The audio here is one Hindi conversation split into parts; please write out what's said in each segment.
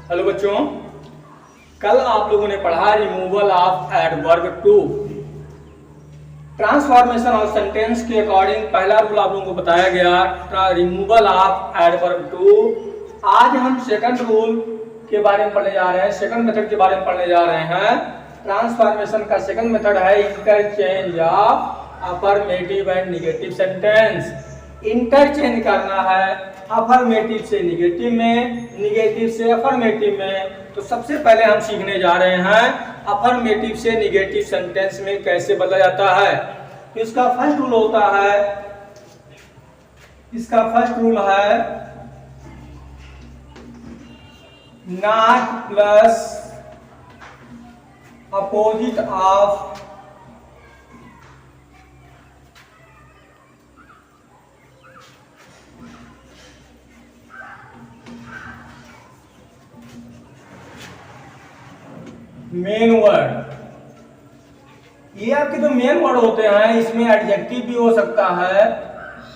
हेलो बच्चों, कल आप लोगों ने पढ़ा removal of adverb to transformation of sentence के अकॉर्डिंग। पहला रूल आप लोगों को बताया गया रिमूवल ऑफ एडवर्ब टू। आज हम सेकंड रूल के बारे में पढ़ने जा रहे हैं, सेकंड मेथड के बारे में पढ़ने जा रहे हैं। ट्रांसफॉर्मेशन का सेकंड मेथड है interchange of affirmative and negative sentence. Interchange करना है अफर्मेटिव से निगेटिव में, निगेटिव से अफर्मेटिव में। तो सबसे पहले हम सीखने जा रहे हैं अफर्मेटिव से निगेटिव सेंटेंस में कैसे बदला जाता है। तो इसका फर्स्ट रूल है not plus opposite of main word. ये आपके जो मेन वर्ड होते हैं इसमें एडजेक्टिव भी हो सकता है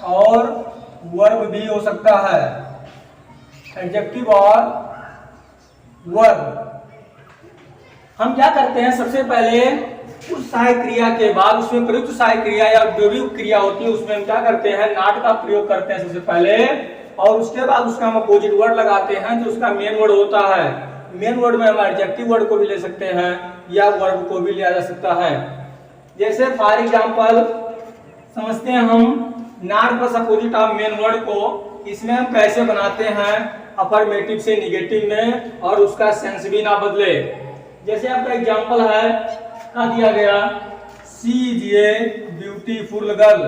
और वर्ब भी हो सकता है। एडजेक्टिव और वर्ब हम क्या करते हैं, सबसे पहले उस सहायक क्रिया के बाद उसमें प्रयुक्त सहायक क्रिया या जो भी क्रिया होती है उसमें हम क्या करते हैं, नॉट का प्रयोग करते हैं सबसे पहले, और उसके बाद उसका हम अपोजिट वर्ड लगाते हैं जो उसका मेन वर्ड होता है। मेन वर्ड में हम एडजेक्टिव वर्ड को भी ले सकते हैं या वर्ब को भी लिया जा सकता है। जैसे फॉर एग्जांपल समझते हैं हम not plus opposite of main word को, इसमें हम कैसे बनाते हैं अफर्मेटिव से निगेटिव में और उसका सेंस भी ना बदले। जैसे आपका एग्जांपल है, क्या दिया गया, she is a beautiful girl.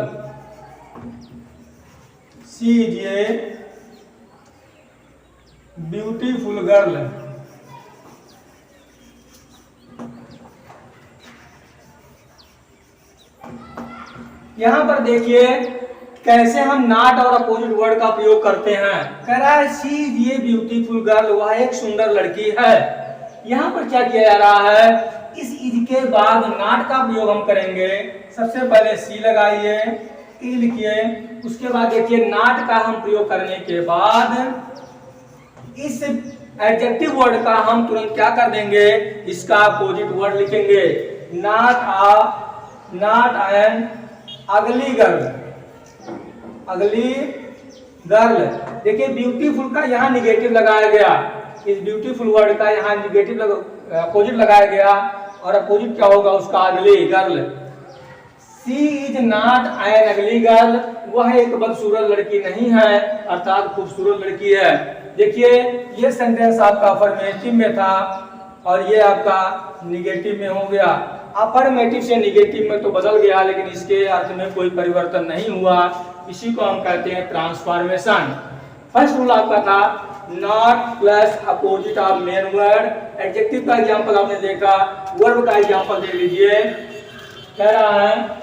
She is a beautiful girl. यहां पर देखिए कैसे हम नॉट और अपोजिट वर्ड का प्रयोग करते हैं। कह रहा है she is a beautiful girl, वह एक सुंदर लड़की है। यहाँ पर क्या किया जा रहा है, इस इज के बाद नॉट का प्रयोग हम करेंगे। सबसे पहले सी लगाइए, ई लिखिए, उसके बाद देखिए नॉट का हम प्रयोग करने के बाद इस एडजेक्टिव वर्ड का हम तुरंत क्या कर देंगे, इसका अपोजिट वर्ड लिखेंगे। नॉट एन अगली गर्ल। अगली गर्ल, देखिए ब्यूटीफुल का यहाँ निगेटिव लगाया गया, इस ब्यूटीफुल वर्ड का यहाँ निगेटिव अपोजिट लगाया गया, और अपोजिट क्या होगा उसका, अगली girl. She is not an अगली गर्ल, वह एक बदसूरत लड़की नहीं है, अर्थात खूबसूरत लड़की है। देखिए ये सेंटेंस आपका अफर्मेटिव में था और ये आपका निगेटिव में हो गया। अफर्मेटिव से निगेटिव में तो बदल गया लेकिन इसके अर्थ में कोई परिवर्तन नहीं हुआ। इसी को हम कहते हैं ट्रांसफॉर्मेशन। फर्स्ट रूल आपका था not plus opposite of main word. Adjective का एग्जांपल आपने देखा, वर्ब का एग्जांपल देख लीजिए। कह रहा है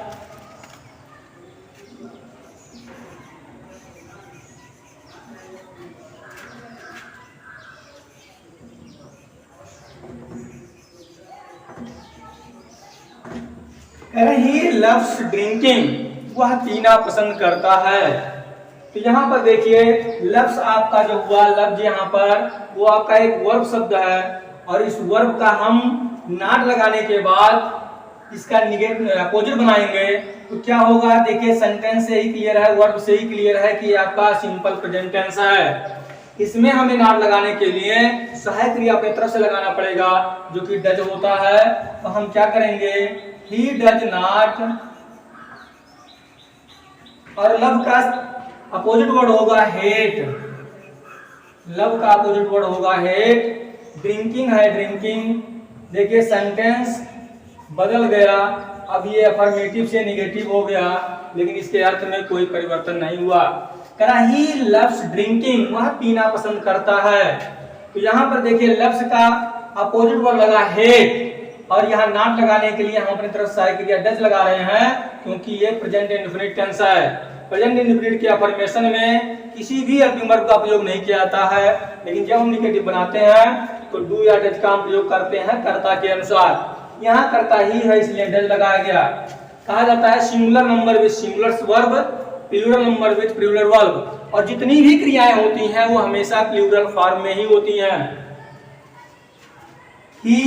ही लव्स ड्रिंकिंग, वह पीना पसंद करता है। तो यहाँ पर देखिए लव्स आपका जो हुआ, लव्स यहाँ पर वो आपका एक वर्ब शब्द है, और इस वर्ब का हम नॉट लगाने के बाद इसका निगेटिव अपोजिट बनाएंगे तो क्या होगा, देखिए सेंटेंस से ही क्लियर है, वर्ब से ही क्लियर है कि आपका सिंपल प्रेजेंट टेंस है। इसमें हमें नॉट लगाने के लिए सहायक क्रिया अपनी तरफ से लगाना पड़ेगा जो कि डज होता है। तो हम क्या करेंगे, ही डज नॉट, और लव का अपोजिट वर्ड होगा हेट। लव का अपोजिट वर्ड होगा हेट। ड्रिंकिंग है ड्रिंकिंग। देखिए सेंटेंस बदल गया, अब ये अफर्मेटिव से निगेटिव हो गया लेकिन इसके अर्थ में कोई परिवर्तन नहीं हुआ। कह रहा ही लव्स ड्रिंकिंग, वह पीना पसंद करता है। तो यहाँ पर देखिए लव्स का अपोजिट वर्ड लगा हेट, और यहाँ नॉट लगाने के लिए हम अपनी तरफ सहायक क्रिया डज लगा रहे हैं क्योंकि ये प्रेजेंट इंडेफिनिट टेंस है। प्रेजेंट इंडेफिनिट के अफर्मेशन में किसी भी हेल्पिंग वर्ब का प्रयोग नहीं किया जाता है, लेकिन जब हम निगेटिव बनाते हैं तो डू या डज का हम प्रयोग करते हैं कर्ता के अनुसार। यहाँ कर्ता ही है इसलिए डज लगाया गया। कहा जाता है singular number with singular verb, plural number with plural verb, और जितनी भी क्रियाएं होती हैं वो हमेशा प्लूरल फॉर्म में ही होती हैं। ही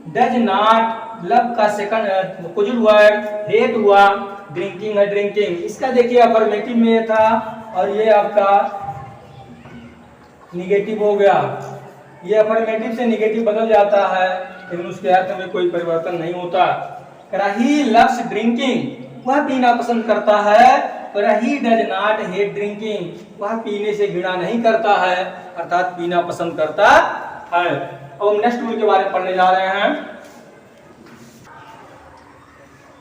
डज नॉट, लव का सेकंड अपोजिट वर्ड हेट हुआ, ड्रिंकिंग है ड्रिंकिंग। इसका देखिए अफर्मेटिव में था और ये आपका निगेटिव हो गया। ये अफर्मेटिव से निगेटिव बदल जाता है लेकिन उसके अर्थ में कोई परिवर्तन नहीं होता। ही लव्स ड्रिंकिंग, वह पीना पसंद करता है, पर he does not hate drinking, वह पीने से घृणा नहीं करता है अर्थात पीना पसंद करता है। अब हम नेक्स्ट रूल के बारे में पढ़ने जा रहे हैं।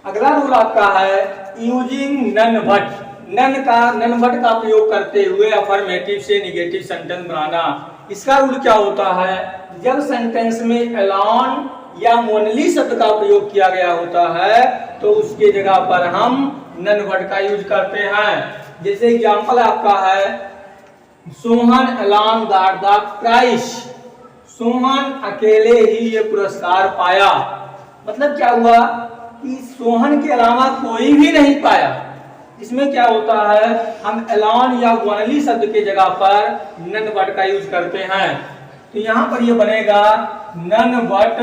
अगला रूल आपका है using none but. None but का प्रयोग करते हुए अफर्मेटिव से निगेटिव सेंटेंस बनाना। इसका रूल क्या होता है, जब सेंटेंस में अलॉन या ओनली शब्द का प्रयोग किया गया होता है तो उसके जगह पर हम नन बट का यूज करते हैं। जैसे एग्जांपल आपका है Sohan alone got the prize, Sohan अकेले ही ये पुरस्कार पाया। मतलब क्या हुआ कि सोहन के अलावा कोई भी नहीं पाया। इसमें क्या होता है, हम अलॉन या ओनली शब्द के जगह पर नन बट का यूज करते हैं। तो यहां पर ये बनेगा none but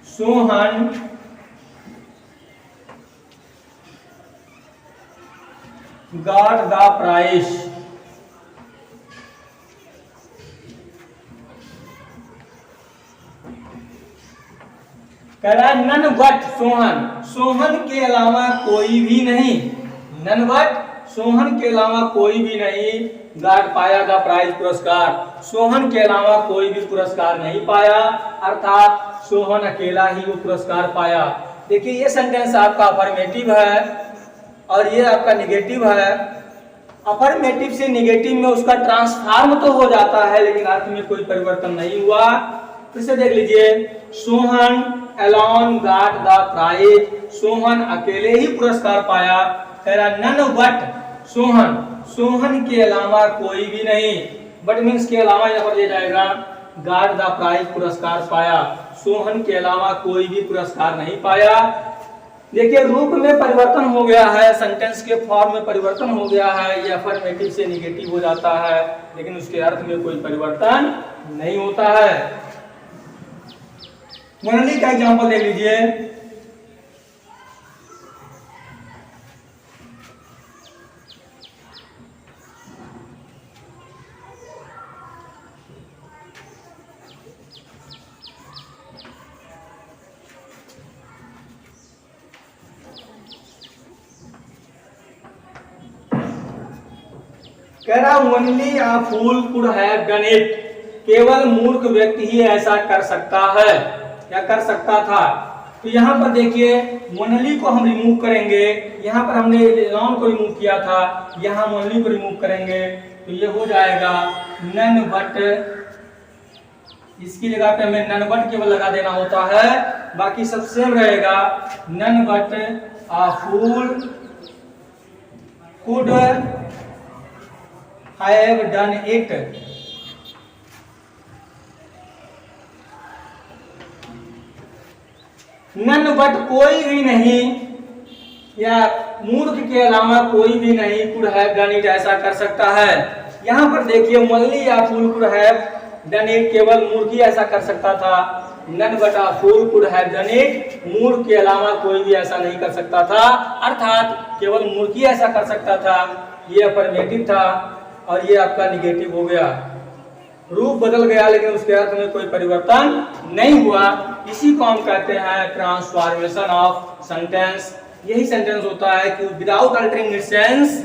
Sohan got the prize. कह रहा है नन बट सोहन, सोहन के अलावा कोई भी नहीं, नन बट सोहन के अलावा कोई भी नहीं गॉट पाया द प्राइज पुरस्कार, सोहन के अलावा कोई भी पुरस्कार नहीं पाया अर्थात सोहन अकेला ही वो पुरस्कार पाया। देखिए ये सेंटेंस आपका अफर्मेटिव है और ये आपका निगेटिव है। अफर्मेटिव से निगेटिव में उसका ट्रांसफॉर्म तो हो जाता है लेकिन अर्थ में कोई परिवर्तन नहीं हुआ। फिर से देख लीजिए Sohan alone got the prize, Sohan अकेले ही पुरस्कार पाया। कह रहा नन बट सोहन, सोहन के अलावा कोई भी नहीं, बट मीन्स के अलावा यहाँ पर दिया जाएगा गॉट द प्राइज पुरस्कार पाया, सोहन के अलावा कोई भी पुरस्कार नहीं पाया। देखिए रूप में परिवर्तन हो गया है, सेंटेंस के फॉर्म में परिवर्तन हो गया है, ये अफर्मेटिव से निगेटिव हो जाता है लेकिन उसके अर्थ में कोई परिवर्तन नहीं होता है। ओनली का एग्जांपल देख लीजिए, कह रहा only a fool could have done it, केवल मूर्ख व्यक्ति ही ऐसा कर सकता है या कर सकता था। तो यहाँ पर देखिए ओनली को हम रिमूव करेंगे, यहाँ पर हमने अलॉन को रिमूव किया था, यहाँ ओनली को रिमूव करेंगे तो ये हो जाएगा नन बट, इसकी जगह पे हमें नन बट केवल लगा देना होता है, बाकी सब सेम रहेगा। None but a fool could have done it, none but कोई भी नहीं या मूर्ख के अलावा कोई भी नहीं कुड हैव डन इट ऐसा कर सकता है। यहाँ पर देखिए only a fool could have done it, केवल मूर्ख ही ऐसा कर सकता था। None but a fool could have done it, मूर्ख के अलावा कोई भी ऐसा नहीं कर सकता था अर्थात केवल मूर्ख ही ऐसा कर सकता था। ये अफर्मेटिव था और ये आपका निगेटिव हो गया, रूप बदल गया लेकिन उसके अर्थ में कोई परिवर्तन नहीं हुआ। इसी को हम कहते हैं ट्रांसफॉर्मेशन ऑफ सेंटेंस। यही सेंटेंस होता है कि विदाउट अल्टरिंग इट्स सेंस,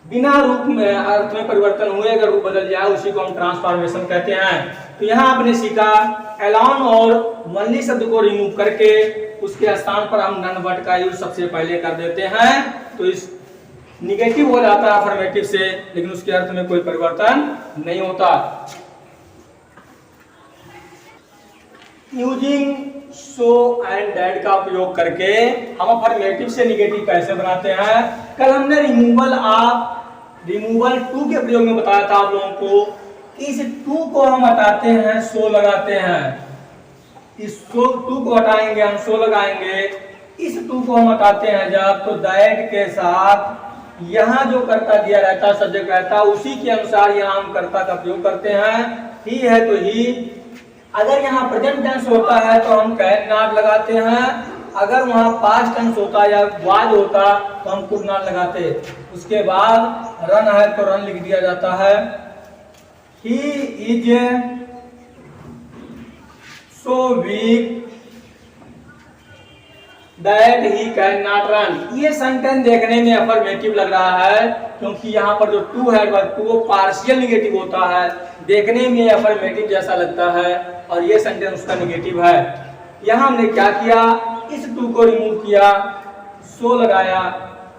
बिना रूप में अर्थ में परिवर्तन हुए अगर रूप बदल जाए उसी को हम ट्रांसफॉर्मेशन कहते हैं। तो यहाँ आपने सीखा अलॉन और ओनली शब्द को रिमूव करके उसके स्थान पर हम नन बट का यूज सबसे पहले कर देते हैं तो इस निगेटिव हो जाता है अफर्मेटिव से लेकिन उसके अर्थ में कोई परिवर्तन नहीं होता। यूजिंग सो एंड दैट का उपयोग करके हम अफर्मेटिव से निगेटिव कैसे बनाते हैं। कल हमने रिमूवल टू के प्रयोग में बताया था आप लोगों को कि इस टू को हम हटाते हैं सो लगाते हैं, इस सो टू को हटाएंगे हम सो लगाएंगे। इस टू को हम हटाते हैं जब तो दैट के साथ यहाँ जो कर्ता दिया रहता है, सब्जेक्ट रहता है, उसी के अनुसार यहाँ हम कर्ता का प्रयोग करते हैं। ही है तो ही। अगर यहाँ प्रेजेंट टेंस होता है तो हम कैन नॉट लगाते हैं। अगर वहाँ पास्ट टेंस होता या वाज होता तो हम कुड नॉट लगाते। उसके बाद रन है तो रन लिख दिया जाता है। He is so weak that he can not run. ये सेंटेंस देखने में अफर्मेटिव लग रहा है क्योंकि यहाँ पर जो टू है वो पार्शियल निगेटिव होता है, देखने में अफर्मेटिव जैसा लगता है और ये सेंटेंस उसका निगेटिव है। यहाँ हमने क्या किया, इस टू को रिमूव किया, सो लगाया।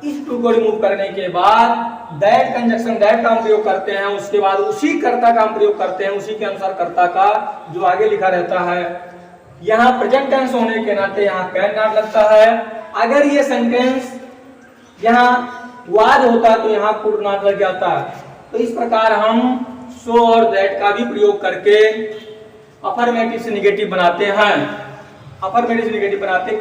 इस टू को रिमूव करने के बाद दैट कंजक्शन दैट का हम प्रयोग करते हैं। उसके बाद उसी कर्ता का हम प्रयोग करते हैं, उसी के अनुसार कर्ता का जो आगे लिखा रहता है। यहाँ प्रेजेंट टेंस होने के नाते यहाँ कैन नॉट लगता है। अगर ये सेंटेंस यहाँ वाज होता तो यहाँ कुड नॉट लग जाता। तो इस प्रकार हम सो और दैट का भी प्रयोग करके अफर्मेटिव से निगेटिव बनाते हैं। अफर्मेटिव से निगेटिव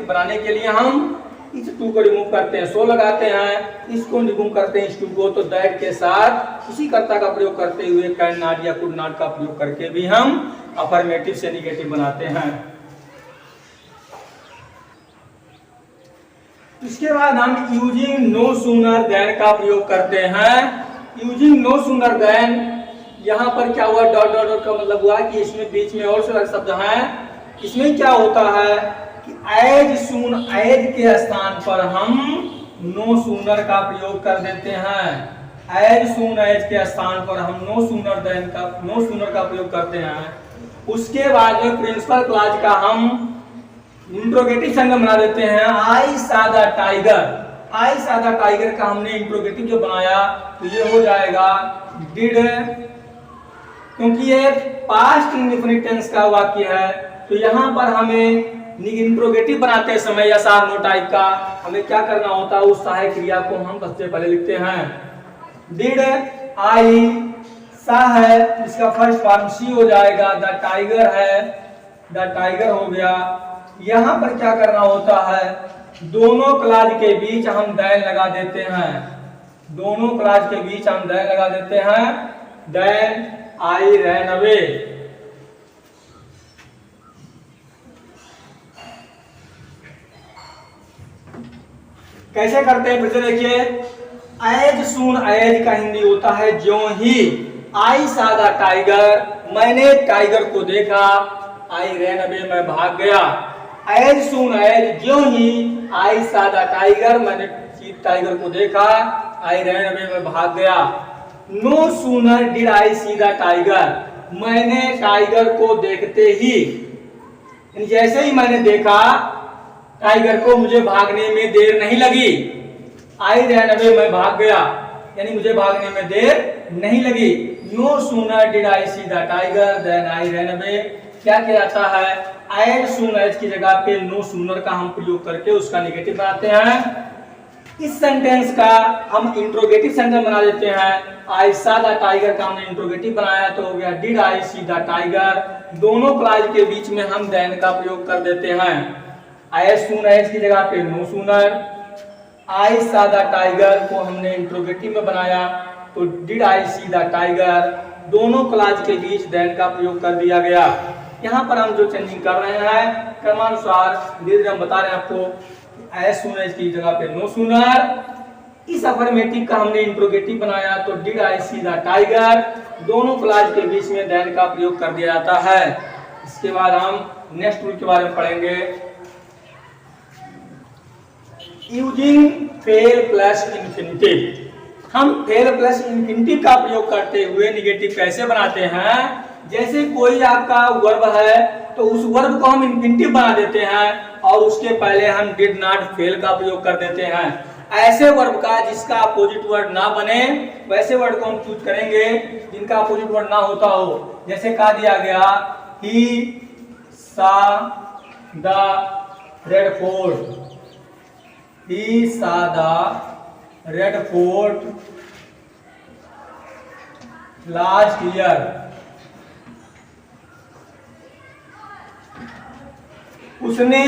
बनाने के लिए हम इस टू को रिमूव करते हैं, सो लगाते हैं, इसको रिमूव करते हैं इस टू को, तो दैट के साथ उसी कर्ता का प्रयोग करते हुए कैन नॉट या कुड नॉट का प्रयोग करके भी हम अफर्मेटिव से निगेटिव बनाते हैं। इसके बाद हम यूजिंग नो सूनर देन का प्रयोग करते हैं। यूजिंग नो सूनर देन, यहाँ पर क्या हुआ, डॉट डॉट डॉट का मतलब हुआ कि इसमें बीच में और से शब्द हैं। इसमें क्या होता है कि एज सून, एज के स्थान पर हम नो सूनर का प्रयोग कर देते हैं। एज सून, एज के स्थान पर हम नो सूनर का प्रयोग करते हैं। उसके बाद में प्रिंसिपल क्लॉज का हम इंट्रोगेटिव सेंटेंस बना देते हैं। आई सा द टाइगर, आई सा द टाइगर का हमने इंट्रोगेटिव जो बनाया तो ये हो जाएगा डिड, क्योंकि ये पास्ट इंडेफिनिट टेंस का वाक्य है। तो यहाँ पर हमें इंट्रोगेटिव बनाते समय यस और नो टाइप का हमें क्या करना होता है, उस सहायक क्रिया को हम सबसे पहले लिखते हैं। डिड आई, सा है इसका फर्स्ट फॉर्म सी हो जाएगा, द टाइगर है, द टाइगर हो गया। यहाँ पर क्या करना होता है, दोनों क्लॉज के बीच हम दैन लगा देते हैं। दोनों क्लॉज के बीच हम दैन लगा देते हैं। Then I ran away. कैसे करते हैं फिर से देखिए। एज सून, एज का हिंदी होता है ज्यों ही। आई सा द टाइगर, मैंने टाइगर को देखा। आई रैन अवे, मैं भाग गया। एज सून एज, ज्यों ही। आई सा द टाइगर, मैंने टाइगर को देखा। आई रैन अवे, मैं भाग गया। No sooner did I see the tiger, मैंने टाइगर को देखते ही, जैसे ही मैंने देखा टाइगर को, मुझे भागने में देर नहीं लगी। आई रैन अवे, मैं भाग गया, यानी मुझे भागने में देर नहीं लगी। No sooner did I see the tiger then I ran away. क्या किया जाता है, एज सून एज की जगह पे नो सूनर का हम प्रयोग करके उसका निगेटिव बनाते हैं। इस सेंटेंस का हम इंट्रोगेटिव सेंटेंस बना देते हैं। आई सा द टाइगर का हमने इंट्रोगेटिव बनाया तो हो गया did I see the tiger. दोनों क्लॉज के बीच में हम देन का प्रयोग कर देते हैं। एज सून एज की जगह पे नो सूनर। आई सा द टाइगर को हमने इंट्रोगेटिव में बनाया तो did I see the tiger. दोनों क्लॉज के बीच देन का प्रयोग कर दिया गया। यहाँ पर हम जो चेंजिंग कर रहे हैं क्रमानुसार धीरे धीरे हम बता रहे हैं आपको। एज सून एज की जगह पे नो सूनर। इस अफर्मेटिव का हमने इंट्रोगेटिव बनाया तो did I see the tiger. दोनों क्लॉज के बीच में देन का प्रयोग कर दिया जाता है। इसके बाद हम नेक्स्ट रूल के बारे में पढ़ेंगे। Using fail plus infinitive. हम फेल प्लस इंफिनिटिव का प्रयोग करते हुए निगेटिव कैसे बनाते हैं, जैसे कोई आपका वर्ब है तो उस वर्ब को हम इंफिनिटिव बना देते हैं और उसके पहले हम डिड नॉट फेल का प्रयोग कर देते हैं। ऐसे वर्ब का जिसका अपोजिट वर्ड ना बने वैसे वर्ड को हम चूज करेंगे जिनका अपोजिट वर्ड ना होता हो। जैसे कहा दिया गया ही सा द रेड फोर्ट, ही सा the red fort last year. उसने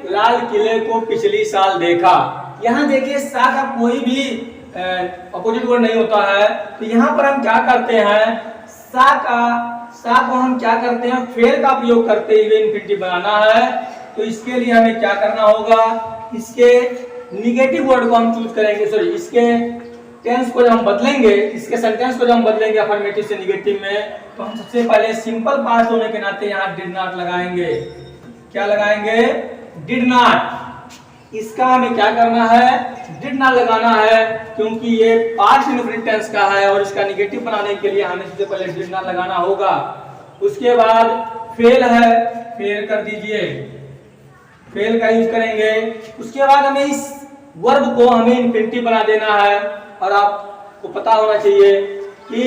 लाल किले को पिछली साल देखा। यहाँ देखिए सा का कोई भी अपोजिट वर्ड नहीं होता है, तो यहाँ पर हम क्या करते हैं, सा को हम क्या करते हैं, फेल का प्रयोग करते हुए इन्फिनिटिव बनाना है। तो इसके लिए हमें क्या करना होगा, इसके निगेटिव वर्ड को हम चूज करेंगे, सॉरी इसके टेंस को जब हम बदलेंगे, इसके सेंटेंस को जब हम बदलेंगे अफर्मेटिव से निगेटिव में, तो हम सबसे पहले सिंपल पास्ट होने के नाते यहाँ डिड नॉट लगाएंगे। क्या लगाएंगे, डिड नॉट। इसका हमें क्या करना है, डिड नॉट लगाना है, क्योंकि ये पास्ट इंडेफिनिट टेंस का है और इसका निगेटिव बनाने के लिए हमें सबसे पहले डिड नॉट लगाना होगा। उसके बाद फेल है, फेल कर दीजिए, फेल का यूज करेंगे। उसके बाद हमें इस वर्ब को हमें इन्फिनिटिव बना देना है, और आपको पता होना चाहिए कि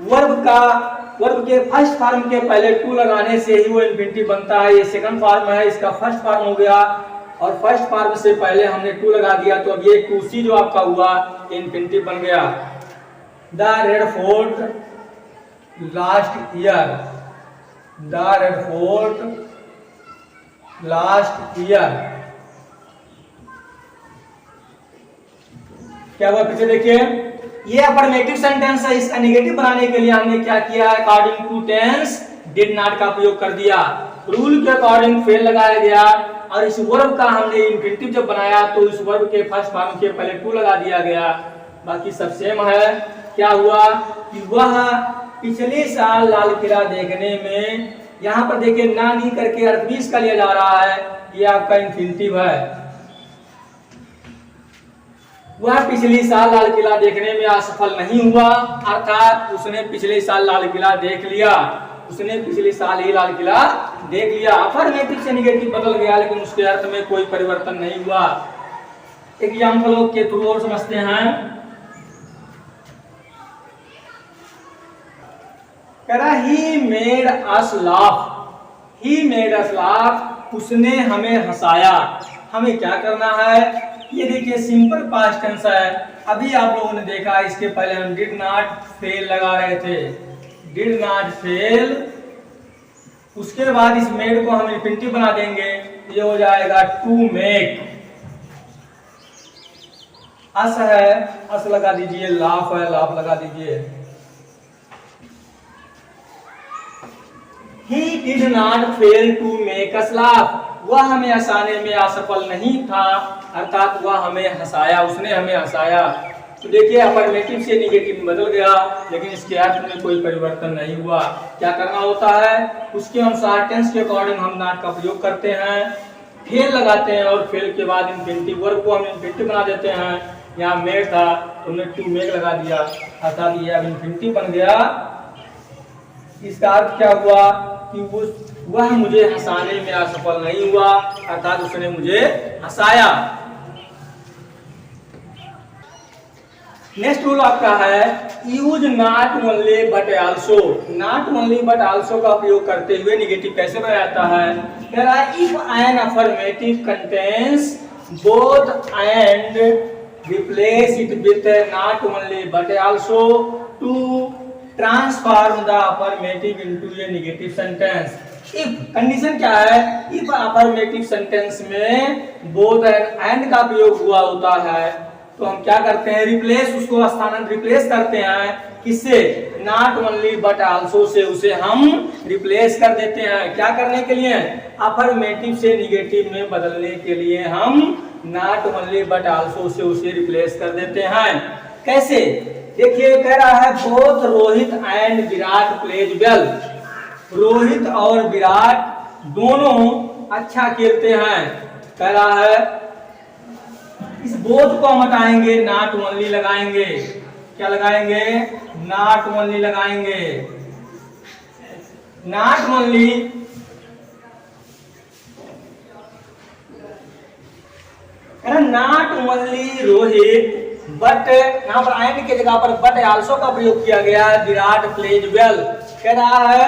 वर्ब के फर्स्ट फॉर्म के पहले टू लगाने से ही वो इन्फिनिटिव बनता है। ये सेकंड फॉर्म है, इसका फर्स्ट फॉर्म हो गया, और फर्स्ट फॉर्म से पहले हमने टू लगा दिया, तो अब ये टू सी जो आपका हुआ इन्फिनिटिव बन गया। The red fort last year, the red fort last year. क्या हुआ, पीछे देखिए, ये अफर्मेटिव सेंटेंस है, इसका निगेटिव बनाने के लिए हमने क्या किया, according to tense did not का प्रयोग कर दिया। रूल के अकॉर्डिंग फेल लगाया गया, और इस वर्ब का हमने इन्फिनिटिव जब बनाया तो इस वर्ब के फर्स्ट फॉर्म के पहले टू लगा दिया गया, बाकी सब सेम है। क्या हुआ कि वह पिछले साल लाल किला देखने में, यहाँ पर देखिए ना नहीं करके अर्थ भी इसका लिया जा रहा है, ये आपका इन्फिनिटिव है। वह पिछले साल लाल किला देखने में असफल नहीं हुआ, अर्थात उसने पिछले साल लाल किला देख लिया, उसने पिछले साल ही लाल किला देख लिया। अफर्मेटिव से निगेटिव बदल गया, लेकिन उसके अर्थ में कोई परिवर्तन नहीं हुआ। एग्जाम्पलों के थ्रू और समझते हैं। He made us laugh, he made us laugh, उसने हमें हंसाया। हमें क्या करना है, ये देखिए सिंपल पास्ट टेंस है। अभी आप लोगों ने देखा, इसके पहले हम डिड नॉट फेल लगा रहे थे, डिड नॉट फेल। उसके बाद इस मेड को हम इन्फिनिटिव बना देंगे, ये हो जाएगा टू मेक। अस है, अस लगा दीजिए, लाफ है, लाफ लगा दीजिए। He did not fail to make us laugh, वह हमें हंसाने में असफल नहीं था, अर्थात वह हमें हंसाया, उसने हमें हंसाया। तो देखिए अफर्मेटिव से निगेटिव बदल गया, लेकिन इसके अर्थ में कोई परिवर्तन नहीं हुआ। क्या करना होता है, उसके अनुसार टेंस के अकॉर्डिंग हम नॉट का प्रयोग करते हैं, फेल लगाते हैं, और फेल के बाद इन्फिनिटिव वर्ब को हम इन्फिनिटिव बना देते हैं। यहाँ मेड था तो हमने टू मेक लगा दिया, अर्थात ये अब इन्फिनिटिव बन गया। इसका अर्थ क्या हुआ कि वह मुझे हंसाने में असफल नहीं हुआ, अर्थात उसने मुझे हंसाया। नेक्स्ट रूल आपका है use not only but also. Not only but also का प्रयोग करते हुए निगेटिव कैसे बनाया जाता है। If an affirmative contains both and replace it with not only but also to transform the affirmative into a negative sentence. If condition क्या है, इफ अफर्मेटिव सेंटेंस में बोथ एंड का प्रयोग हुआ होता है, तो हम क्या करते हैं, रिप्लेस, उसको स्थानांतरित रिप्लेस करते हैं किससे, not only but also say उसे हम रिप्लेस कर देते हैं। क्या करने के लिए, अफर्मेटिव से निगेटिव में बदलने के लिए हम not only but also say उसे रिप्लेस कर देते हैं। कैसे, देखिए कह रहा है both Rohit and Virat pledge well. Rohit और विराट दोनों अच्छा खेलते हैं। कह रहा है इस बोथ को हम हटाएंगे, नॉट ओनली लगाएंगे। क्या लगाएंगे, नॉट ओनली लगाएंगे। Not only not only Rohit but, यहाँ पर एंड के जगह पर बट आल्सो का प्रयोग किया गया है। विराट प्लेज वेल, कह रहा है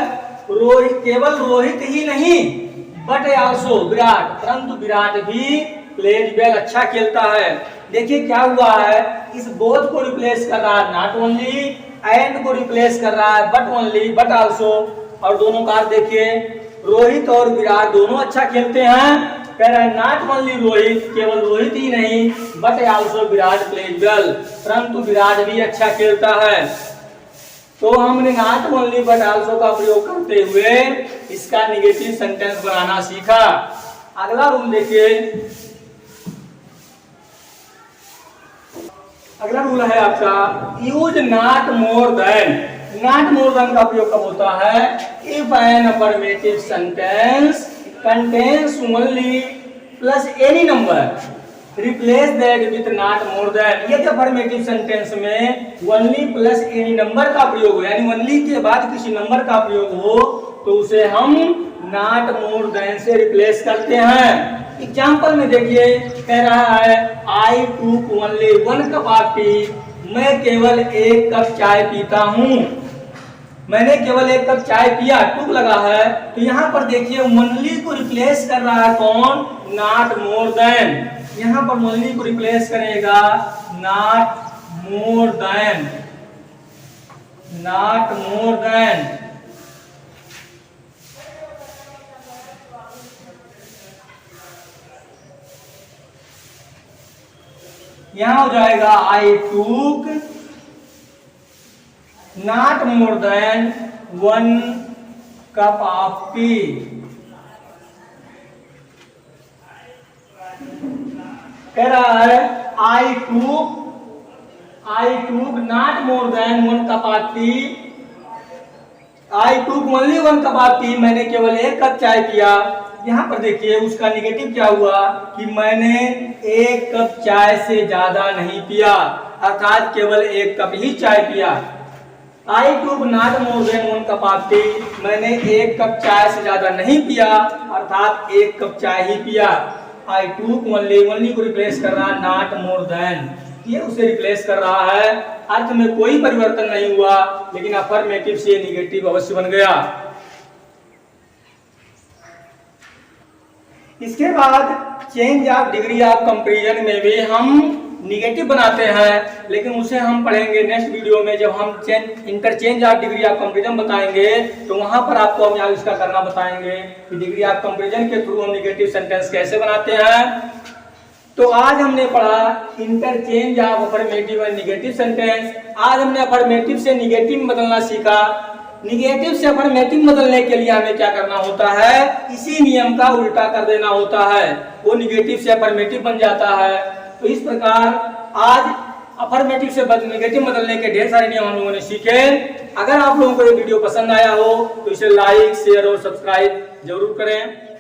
रोहित, केवल रोहित ही नहीं बट आल्सो विराट, परंतु विराट भी प्लेज वेल अच्छा खेलता है। देखिए क्या हुआ है, इस बोथ को रिप्लेस कर रहा है नॉट ओनली, एंड को रिप्लेस कर रहा है बट ओनली, बट आल्सो, और दोनों का देखिए रोहित और विराट दोनों अच्छा खेलते हैं। कह रहा है नॉट ओनली रोहित, केवल रोहित ही नहीं, but also Virat pledge well, परंतु विराट भी अच्छा खेलता है। तो हमने नॉट ओनली बट आल्सो का प्रयोग करते हुए इसका निगेटिव सेंटेंस बनाना सीखा। अगला रूल देखिए, अगला रूल है आपका use not more than. Not more than का प्रयोग कब होता है? If an affirmative sentence contains only plus any number replace that with not more than. यदि अफर्मेटिव सेंटेंस में ओनली प्लस एनी नंबर का प्रयोग हो, यानी ओनली के बाद किसी नंबर का प्रयोग हो, तो उसे हम नॉट मोर देन से रिप्लेस करते हैं। एग्जाम्पल में देखिए, कह रहा है I took only 1 cup of T, मैं केवल 1 कप चाय पीता हूँ। मैंने केवल 1 कप चाय पिया, टूक लगा है, तो यहाँ पर देखिए ओनली को रिप्लेस कर रहा है कौन? Not more than. यहाँ पर ओनली को रिप्लेस करेगा not more than, not more than. यहां हो जाएगा I took not more than 1 cup of tea. कह रहा है I took not more than 1 cup of tea, I took only 1 cup of T, मैंने केवल 1 कप चाय पिया। यहाँ पर देखिए उसका निगेटिव क्या हुआ कि मैंने 1 कप चाय से ज्यादा नहीं पिया, अर्थात केवल 1 कप ही चाय पिया। आई took not more than 1 cup of T, मैंने 1 कप चाय से ज्यादा नहीं पिया, अर्थात 1 कप चाय ही पिया। आई टूक ओनली को रिप्लेस कर रहा है नॉट मोर देन, ये उसे रिप्लेस कर रहा है। अर्थ में कोई परिवर्तन नहीं हुआ, लेकिन अफर्मेटिव से निगेटिव अवश्य बन गया। इसके बाद change of degree of comparison में भी हम निगेटिव बनाते हैं, लेकिन उसे हम पढ़ेंगे नेक्स्ट वीडियो में, जब हम interchange of degree of comparison बताएंगे, तो वहां पर आपको हम इसका करना बताएंगे कि डिग्री ऑफ कंपैरिजन के थ्रू हम निगेटिव सेंटेंस कैसे बनाते हैं। तो आज हमने पढ़ा interchange of affirmative and negative sentence. आज हमने अफर्मेटिव से निगेटिव बदलना सीखा। निगेटिव से अफर्मेटिव बदलने के लिए हमें क्या करना होता है? इसी नियम का उल्टा कर देना होता है, वो निगेटिव से अफर्मेटिव बन जाता है। तो इस प्रकार आज अफर्मेटिव से निगेटिव बदलने के ढेर सारे नियम हम लोगों ने सीखे। अगर आप लोगों को ये वीडियो पसंद आया हो तो इसे लाइक, शेयर और सब्सक्राइब जरूर करें।